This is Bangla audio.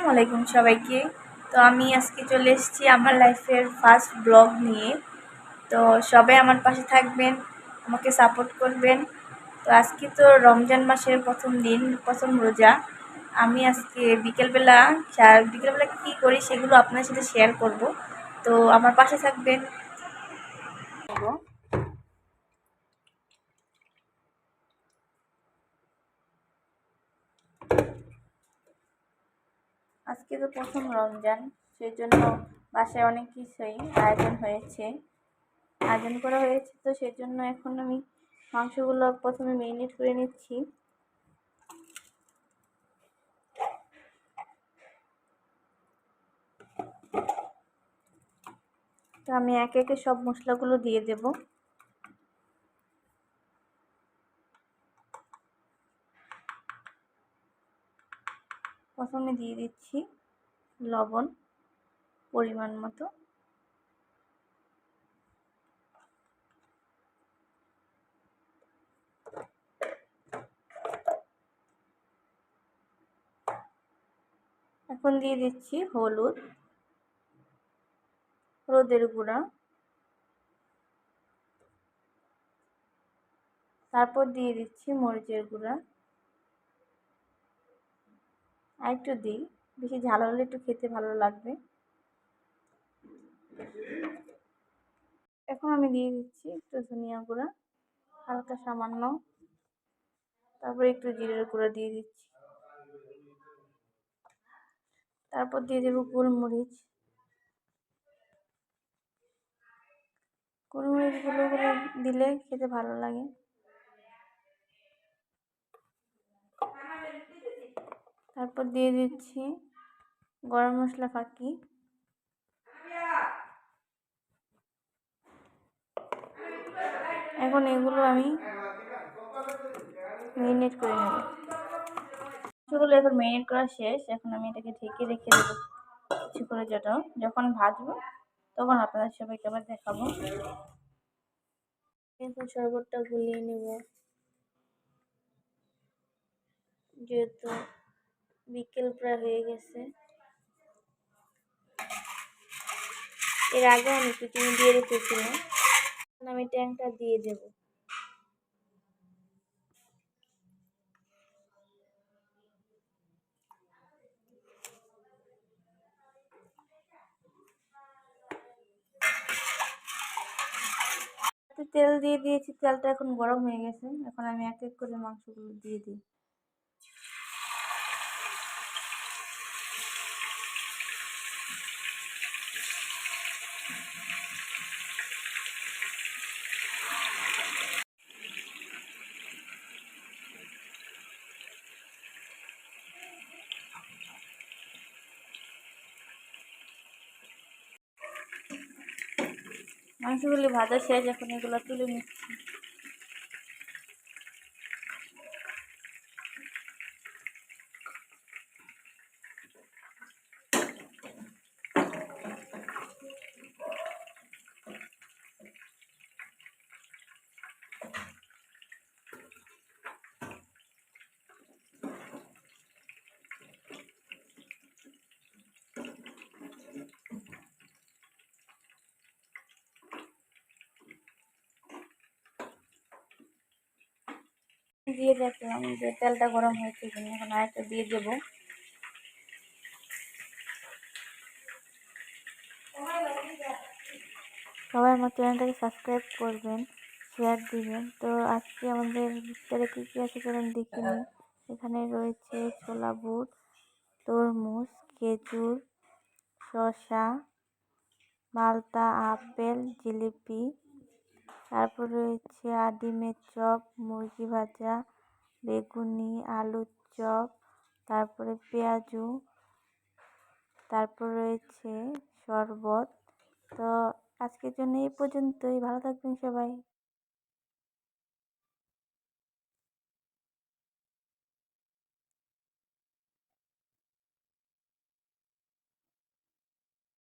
আলাইকুম সবাইকে। তো আমি আজকে চলে এসেছি আমার লাইফের ফার্স্ট ব্লগ নিয়ে। তো সবাই আমার পাশে থাকবেন, আমাকে সাপোর্ট করবেন। তো আজকে তো রমজান মাসের প্রথম দিন, প্রথম রোজা। আমি আজকে বিকেলবেলা কী করি সেগুলো আপনার সাথে শেয়ার করব। তো আমার পাশে থাকবেন। আজকে তো প্রথম রমজান, সেই জন্য বাসায় অনেক কিছুই আয়োজন করা হয়েছে। তো সেই জন্য এখন আমি মাংসগুলো প্রথমে মেরিনেট করে নিচ্ছি। তো আমি একে একে সব মশলাগুলো দিয়ে দেব। প্রথমে দিয়ে দিচ্ছি লবণ পরিমাণ মতো, এখন দিয়ে দিচ্ছি হলুদের গুঁড়া, তারপর দিয়ে দিচ্ছি মরিচের গুঁড়া। আর একটু দিই, বেশি ঝাল হলে একটু খেতে ভালো লাগবে। এখন আমি দিয়ে দিচ্ছি একটু ধনিয়া গুঁড়া, হালকা সামান্য, তারপর একটু জিরের গুঁড়া দিয়ে দিচ্ছি, তারপর দিয়ে দেবো গোলমরিচগুলো দিলে খেতে ভালো লাগে। তারপর দিয়ে দিচ্ছি গরম মশলা ফাঁকি। এখন এগুলো আমি মেরিনেট করে নেব। মাংসগুলো এখন মেরিনেট করা শেষ। এখন আমি এটাকে ঢেকে রেখে দেবো কিছু করে, যখন ভাজবো তখন আপনাদের সবাইকে আবার দেখাবো। এখন শরবতটা গুলিয়ে নেব, যেহেতু বিকেল প্রায় হয়ে গেছে। এর আগে আমি একটু চিনি দিয়ে রেখেছিলাম, আমি ট্যাংটা দিয়ে দেব। তেল দিয়ে দিয়েছি, তেলটা এখন গরম হয়ে গেছে। এখন আমি এক এক করে মাংসগুলো দিয়ে দিই। মাংসগুলি ভাজা শেষ, এখন এগুলো তুলে নিচ্ছি। দিয়ে দেখলাম যে তেলটা গরম হয়েছে কিনা, এখন আরেকটা দিয়ে দেব। সবাই আমার চ্যানেলটাকে সাবস্ক্রাইব করবেন, শেয়ার দিবেন। তো আজকে আমাদের ভিতরে কী কী আছে চলুন দেখে নিই। এখানে রয়েছে ছোলা বুট, তরমুজ, খেজুর, শসা, মালতা, আপেল, জিলিপি, তারপর রয়েছে ডিমের চপ, মুরগি ভাজা, বেগুনি, আলুর চপ, তারপরে পেঁয়াজু, তারপর রয়েছে শরবত। তো আজকের জন্য এই পর্যন্তই। ভালো থাকবেন সবাই।